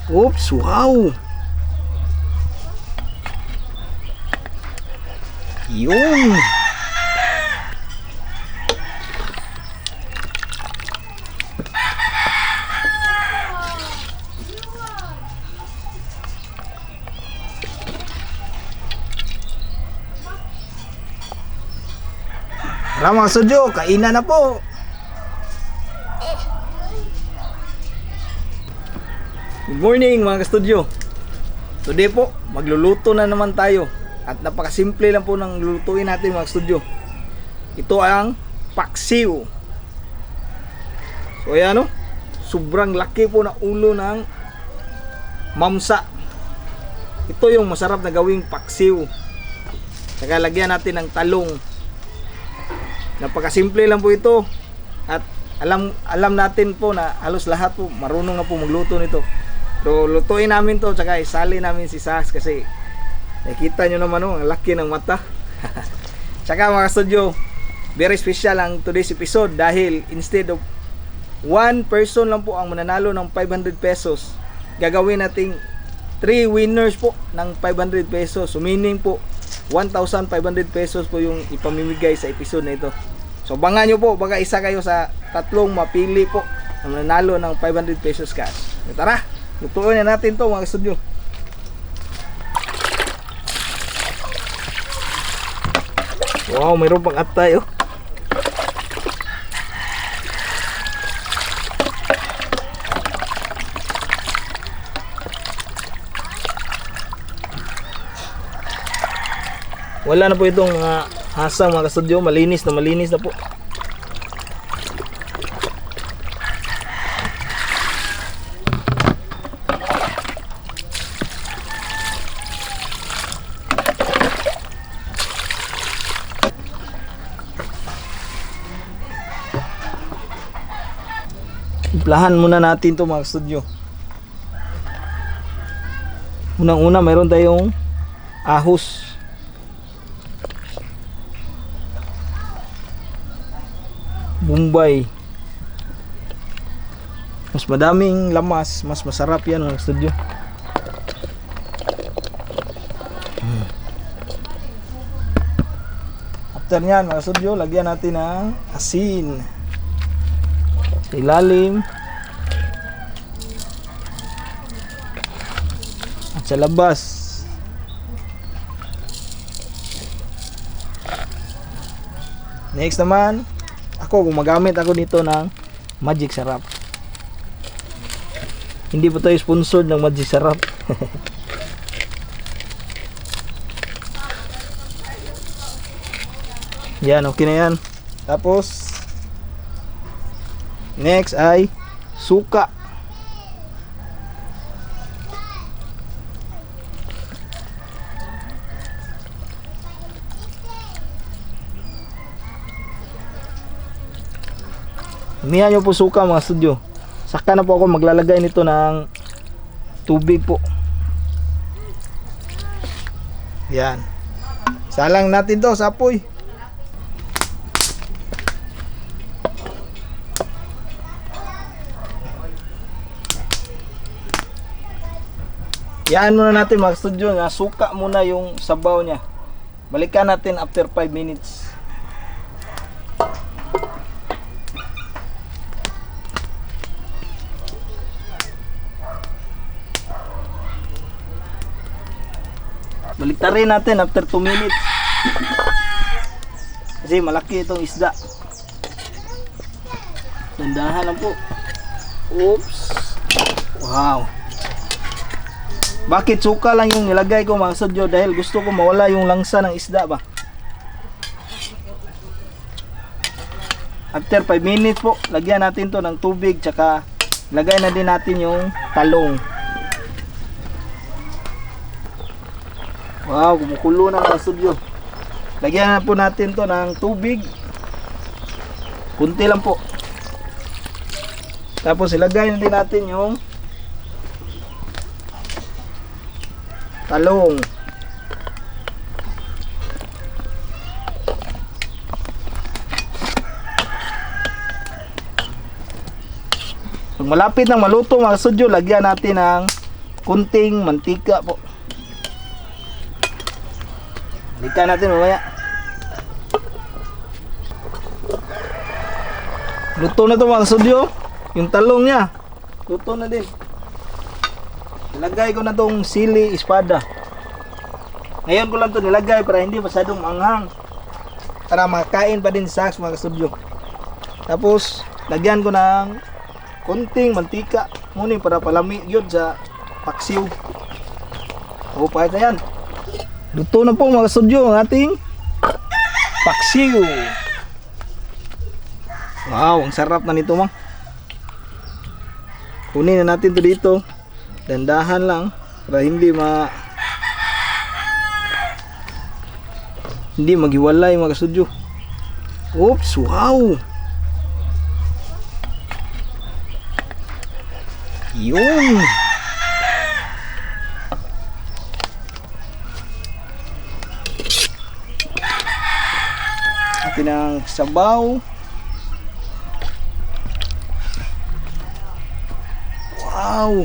Oops, wow. Yun. Tara mga studio, kainan na po. Good morning mga studio. Today po, magluluto na naman tayo. At napakasimple lang po ng lulutuin natin mga studio. Ito ang paksiw. So ayan o, sobrang laki po na ulo ng mamsa. Ito yung masarap na gawing paksiw. Saka lagyan natin ng talong. Napakasimple lang po ito. At alam natin po na halos lahat po marunong na po magluto nito. So lutuin namin to, tsaka isali namin si Sas kasi nakita nyo naman ang laki ng mata. Tsaka mga studio, very special ang today's episode dahil instead of one person lang po ang mananalo ng 500 pesos, gagawin nating 3 winners po ng 500 pesos. So meaning po 1,500 pesos po yung ipamimigay sa episode na ito. So bangan nyo po, baka isa kayo sa tatlong mapili po na mananalo ng 500 pesos cash. So, tara, lutuin na natin to mga studio. Wow, mayroon pang atay oh. Wala na po itong mga hasang mga studio, malinis na po. Timplahan muna natin to mga studio. Unang-una mayroon tayong ahos. Bombay. Mas madaming lamas, mas masarap yan mga studio. After nyan mga studio, lagyan natin ng asin sa ilalim at sa labas. Next naman, gumagamit ako dito ng magic sarap. Hindi po tayo sponsored ng magic sarap. Yan, okay na yan. Tapos next ay suka. Umihan nyo po suka mga studio. Saka na po ako maglalagay nito ng tubig po. Yan. Salang natin to sa apoy. Yan muna natin mga studio nga suka muna yung sabaw niya. Balikan natin after 5 minutes. Baliktarin natin after 2 minutes. Kasi malaki itong isda. Dandahan lang po. Oops. Wow. Bakit suka lang yung nilagay ko mga studio? Dahil gusto ko mawala yung langsa ng isda ba. After 5 minutes po, lagyan natin to ng tubig. Tsaka lagay na din natin yung talong. Wow, kumukulo na mga studio. Lagyan na po natin to ng tubig. Kunti lang po. Tapos ilagay na din natin yung talong. Pag malapit ng maluto mga studio, lagyan natin ng kunting mantika po. Balikan natin mamaya. Luto na to mga studio. Yung talong niya. Luto na din. Nilagay ko na tong sili espada. Ngayon ko lang to nilagay para hindi masyadong manghang. Para makain pa din sa mga studio. Tapos, lagyan ko ng konting mantika. Ngunit para palami yun sa paksiw. O, pakita yan. Luto na po mga studio ang ating paksiw. Wow, ang sarap na nito mang. Kunin na natin to dito. Dandahan lang para hindi maghiwalay mga studio. Oops, wow. Yun. Atin ang sabaw. Wow.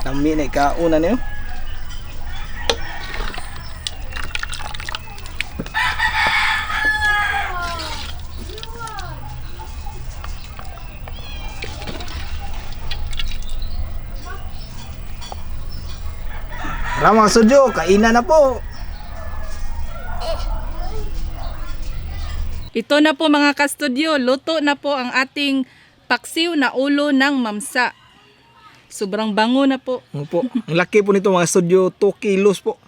Lami na ikauna niyo. Tara mga studio, kainan na po. Ito na po mga ka-studio, luto na po ang ating paksiw na ulo ng mamsa. Sobrang bango na po. Opo. Ang laki po nito mga studio, 2 kilos po.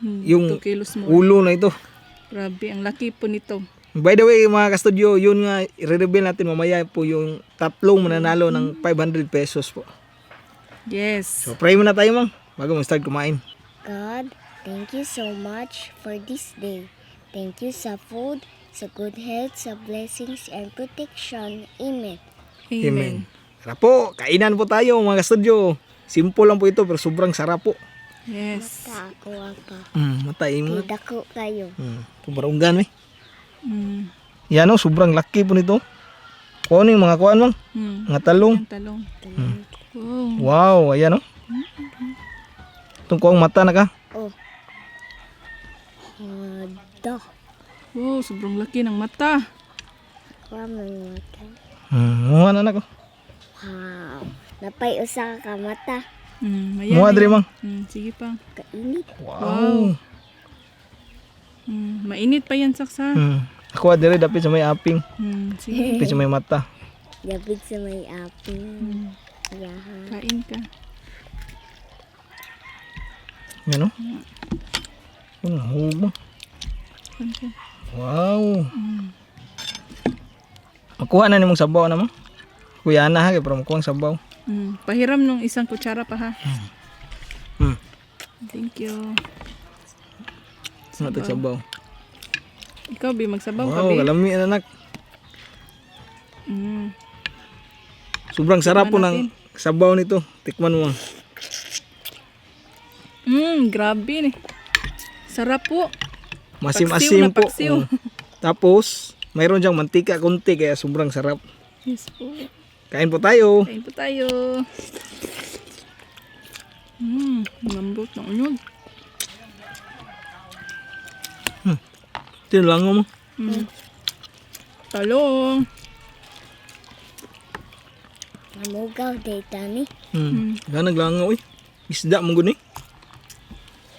Yung 2 kilos mo. ulo na ito. Grabe, ang laki po nito. By the way mga ka-studio, yun nga i-reveal natin mamaya po yung tatlong mananalo ng 500 pesos po. Yes. So pray muna tayo mang bago mag-start kumain. God, thank you so much for this day. Thank you sa food, sa good health, sa blessings and protection. Amen. Amen. Tara po, kainan po tayo mga ka-studio. Simple lang po ito pero sobrang sarap po. Yes. Mata ako apa. Matay mo. Dako kayo. Pumarunggan eh. Mm. Yan o, sobrang laki po nito. Kuha yung mga kuhaan mang. Mga talong. Ang talong. Oh. Wow, ayan o. Itong kuhang mata na ka. Oh. Da. Wow, sobrang laki ng mata. Kamang mata. Muha na ko. Wow. Napay usa ka mata. Muha diri mang. Sige pa. Kainit. Wow. Mainit pa yan, saksa. Ako diri dapit sa may aping. Sige. Dapit sa may mata. Dapat sa may aping. Yaha. Kain ka. Yan o. Ang hubo. Kain ka. Wow. Makuha na ni mong sabaw naman. Kuya na ha, kaya para makuha ang sabaw. Pahiram nung isang kutsara pa ha. Hmm. Thank you. Matag sabaw. Ikaw, Bi, magsabaw ka, Wow, Bi. kalami anak. Mm. Sobrang sarap po Tikman ng sabaw nito. Tikman mo. Grabe ni. Sarap po. Masim-asim Paksiw na po. paksiw. Tapos, mayroon diyang mantika konti kaya sobrang sarap. Yes po. Kain po tayo. Kain po tayo. Lambot ng unyog. Tinulango mo. Talong. Namugaw day tani. Gana naglangaw eh. Isda mong guni.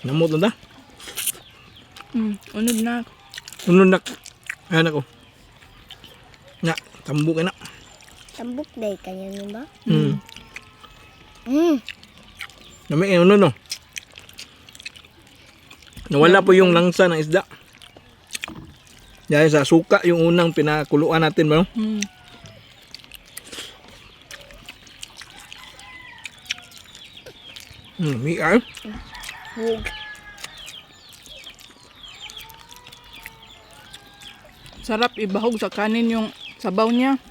Namot na ta. Unod na. Unod na. Ayan ako. Na, tambok na. Tambok day kanya no ba? Dami unod no. Nawala po yung langsa ng isda. Dahil sa suka yung unang pinakuluan natin ba? Miar. Hug. Sarap ibahog sa kanin yung sabaw niya.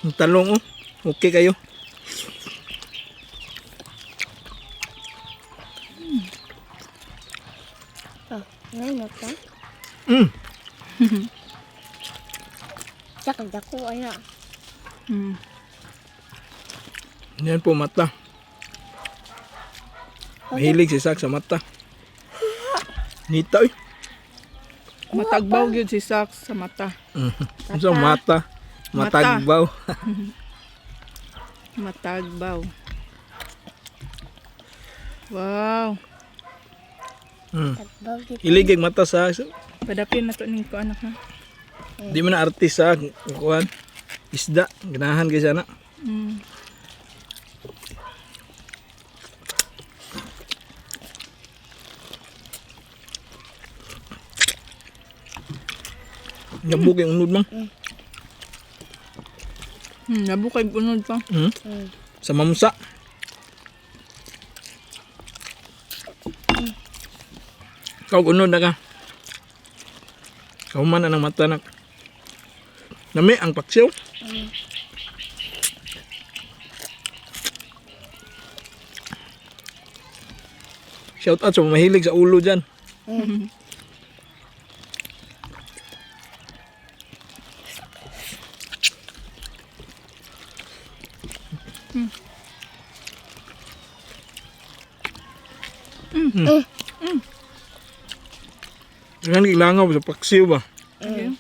Ang talong oh. Okay kayo. Ngayon mo ka? Tsaka dako ana. Yan po mata. Mahilig si Sak sa mata. Nita eh. Matagbaw gyud si Sax sa mata. Ano sa mata? Matagbaw. Matagbaw. Wow. Tagbaw kita. Iligig mata sa Padapin na to ning ko anak ha. di man na artist sa kuan. Isda, ganahan kay sana. Mm. Nabuk yung unod mang. Nabukay unod pa. Sa mamsa. Kau unod na ka. Kauman na ng mata nak. Nami ang paksiw. Shout out sa mga mahilig sa ulo dyan. Ganyan gilangaw sa paksiw ba? Okay.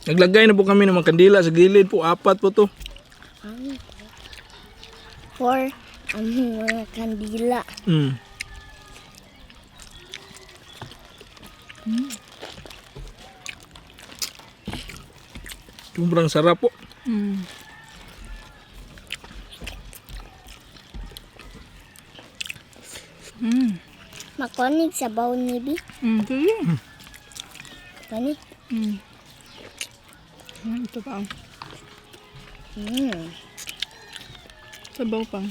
Naglagay na po kami ng mga kandila sa gilid po. 4 po to. 4 ang mga kandila. Sobrang sarap po. Mm. Makonig sa baon ni Bi. Sige. Makonig. Ito pa. Mm. Sabaw pa.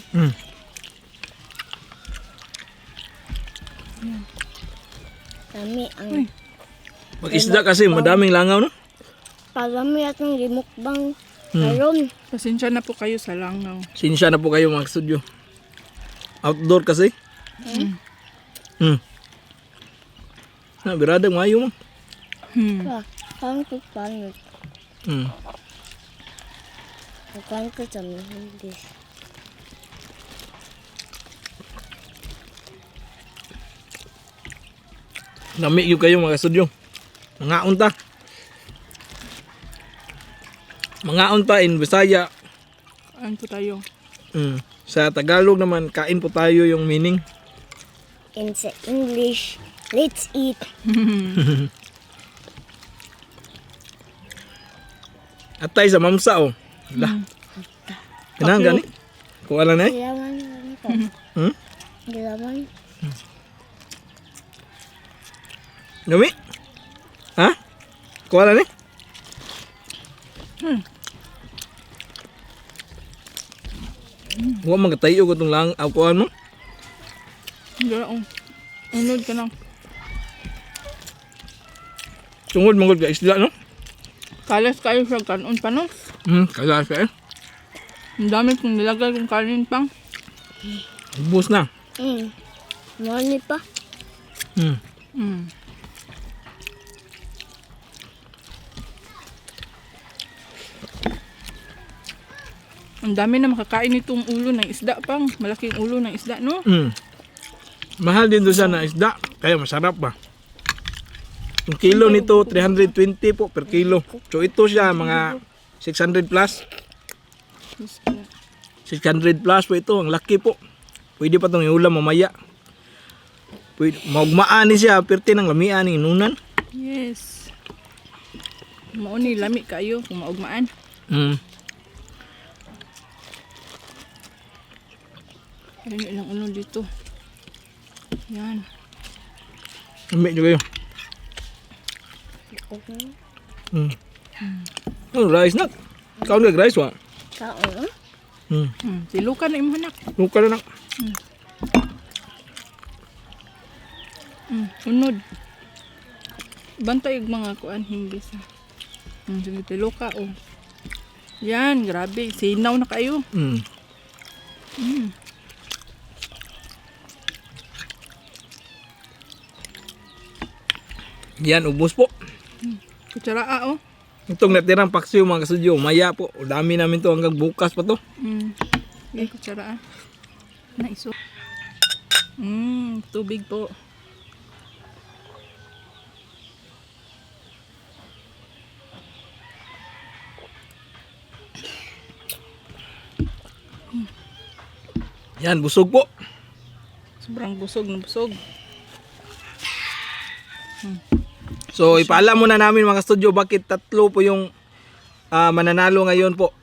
Kami ang Uy. Pag isda kasi madaming langaw no? pagami atong limukbang karon. Pasensya na po kayo sa langaw. Sinsya na po kayo mga studio. Outdoor kasi. Na, biradang mayo mo. Pangkot pangkot. Pangkot sa mga Nami yung kayo mga studio. Mga unta. Mga unta in Bisaya. Ano po tayo? Sa Tagalog naman, kain po tayo yung meaning. In sa English, let's eat. Atay sa mamsa oh. Lah. Kinang gani? Kuha lang na eh. Gilaman ko. Gilaman. Nami? Ha? Kuha lang eh. Huwag magkatayo ko itong lang kuhaan mo. Hindi ako. Unod ka lang. Sungod mangod ka isda no? Kalas kayo sa kanon pa no? Kaya siya eh. Ang dami kong nilagay kong kanin pang. Ubus na. Mani pa. Ang dami na makakain itong ulo ng isda pang. Malaking ulo ng isda no? Mahal din doon sana isda. Kaya masarap ba? Yung kilo nito, 320 po per kilo. So ito siya mga 600 plus. 600 plus po ito. Ang laki po. Pwede pa itong iulam mamaya. Pwede, maugmaan ni siya. Pwede ng lamian ng inunan. Yes. Mauni lami kayo kung maugmaan. Ayun ilang ulo dito. Yan. Lami nyo kayo. Oh, rice na. Kaon ka rice wa? Kaon. Silukan na imo anak. Luka na nak. Unod. Bantay yung mga kuan himbis. Sige, tiluka oh. Yan, grabe. Sinaw na kayo. Yan, ubos po. Kutsaraa oh. Itong natirang paksiw mga kasudyo, maya po. O dami namin to hanggang bukas pa to. Sige, kutsaraa. Na iso. Tubig po. Yan, busog po. Sobrang busog na busog. So, ipaalam muna namin mga studio bakit tatlo po yung mananalo ngayon po.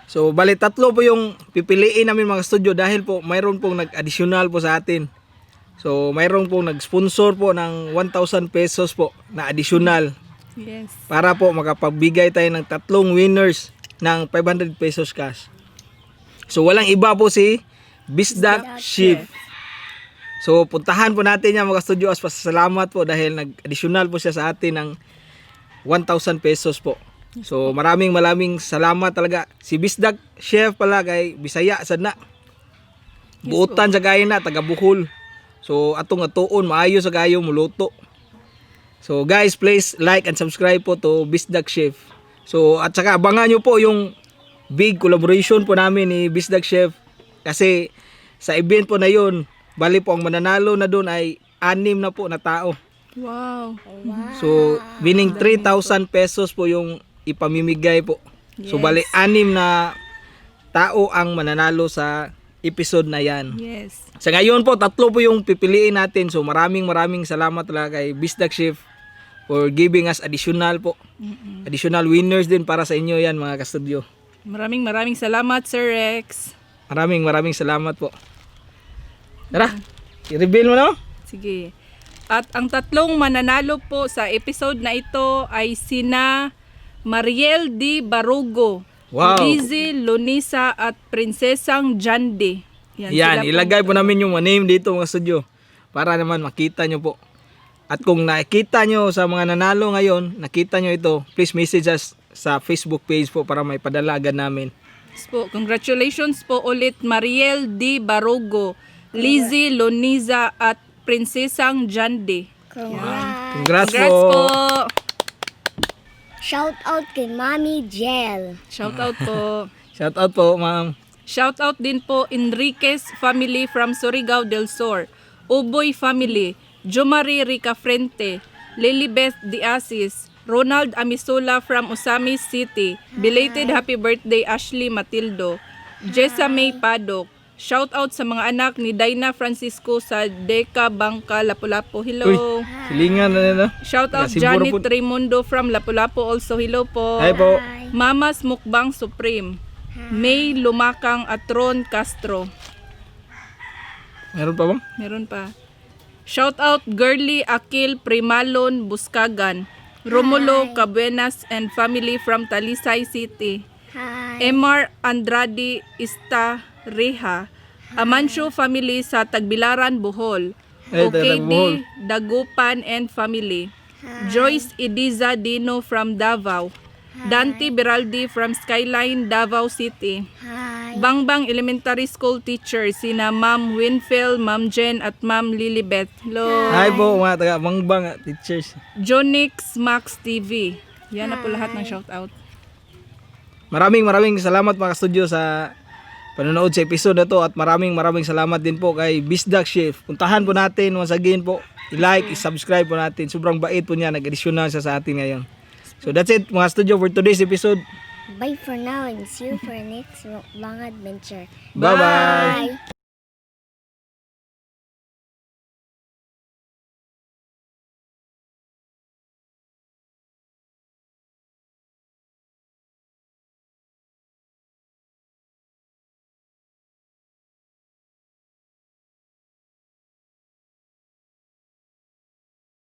So, bali tatlo po yung pipiliin namin mga studio dahil po mayroon pong nag-additional po sa atin. So, mayroon pong nag-sponsor po ng 1,000 pesos po na additional Yes. para po makapagbigay tayo ng tatlong winners ng 500 pesos cash. So, walang iba po si Bisda Chef. So, puntahan po natin yan mga studio as pasasalamat po dahil nag-additional po siya sa atin ng 1,000 pesos po. So, maraming salamat talaga. Si Bisda Chef pala kay Bisaya sad na. Buutan sa gayon na, taga Bohol. So, atong atuon, maayo sa gayo muluto. So, guys, please like and subscribe po to Bisda Chef. So, at saka abangan nyo po yung big collaboration po namin ni Bisda Chef. Kasi sa event po na yun, bali po ang mananalo na doon ay 6 na po na tao. Wow. So, meaning 3,000 pesos po yung ipamimigay po. So, Yes. bali 6 na tao ang mananalo sa episode na yan. Yes. Sa ngayon po, 3 po yung pipiliin natin. So, maraming salamat talaga kay Bisda Chef for giving us additional po. Additional winners din para sa inyo yan mga kastudyo. Maraming salamat, Sir Rex. Maraming salamat po. Tara, i-reveal mo na. Sige. At ang tatlong mananalo po sa episode na ito ay sina Mariel D. Barugo, Wow. Lizzie Lonisa at Prinsesang Jande. Yan, ilagay po namin yung name dito mga studio para naman makita nyo po. At kung nakita nyo sa mga nanalo ngayon, nakita nyo ito, please message us sa Facebook page po para may padala agad namin. Yes po. Congratulations po ulit Mariel D. Barugo, Lizzie Lonisa at Prinsesang Jande. Congrats Congrats po. po. Shout out kay Mommy Jel. Shout out po. Shout out po, ma'am. Shout out din po Enriquez family from Surigao del Sur, Uboy family, Jomari Rica Frente, Lilibeth Diasis, Ronald Amisola from Osamis City. Belated happy birthday Ashley Matildo. Jessa May Padok. Shout out sa mga anak ni Dina Francisco sa Deca Bangka, Lapu-Lapu. Hello. Uy, silingan na nila. Shout out Siguro Janet po. Raimundo from Lapu-Lapu also. Hello po. Hi po. Mama's Mukbang Supreme. May Lumakang at Ron Castro. Meron pa bang? Meron pa. Shout out Girly Akil Primalon Buscagan. Romulo Cabuenas and family from Talisay City. Hi. MR Andrade Ista Reha. Amancio family sa Tagbilaran, Bohol. Ay, taga Bohol. OKD Dagupan and family. Joyce Ediza Dino from Davao. Dante Beraldi from Skyline, Davao City. Hi. Bangbang Elementary School teacher sina Ma'am Winfel, Ma'am Jen at Ma'am Lilibeth. Hello. Hi po mga taga Mangbang teachers. Jonix Max TV. Yan na po lahat ng shoutout. Maraming salamat mga studio sa panonood sa episode na to at maraming salamat din po kay Bisda Chef. Puntahan po natin once again po. I-like, i-subscribe po natin. Sobrang bait po niya. Nag-additional siya sa atin ngayon. So that's it mga studio for today's episode. Bye for now and see you for next long adventure. Bye-bye. Bye.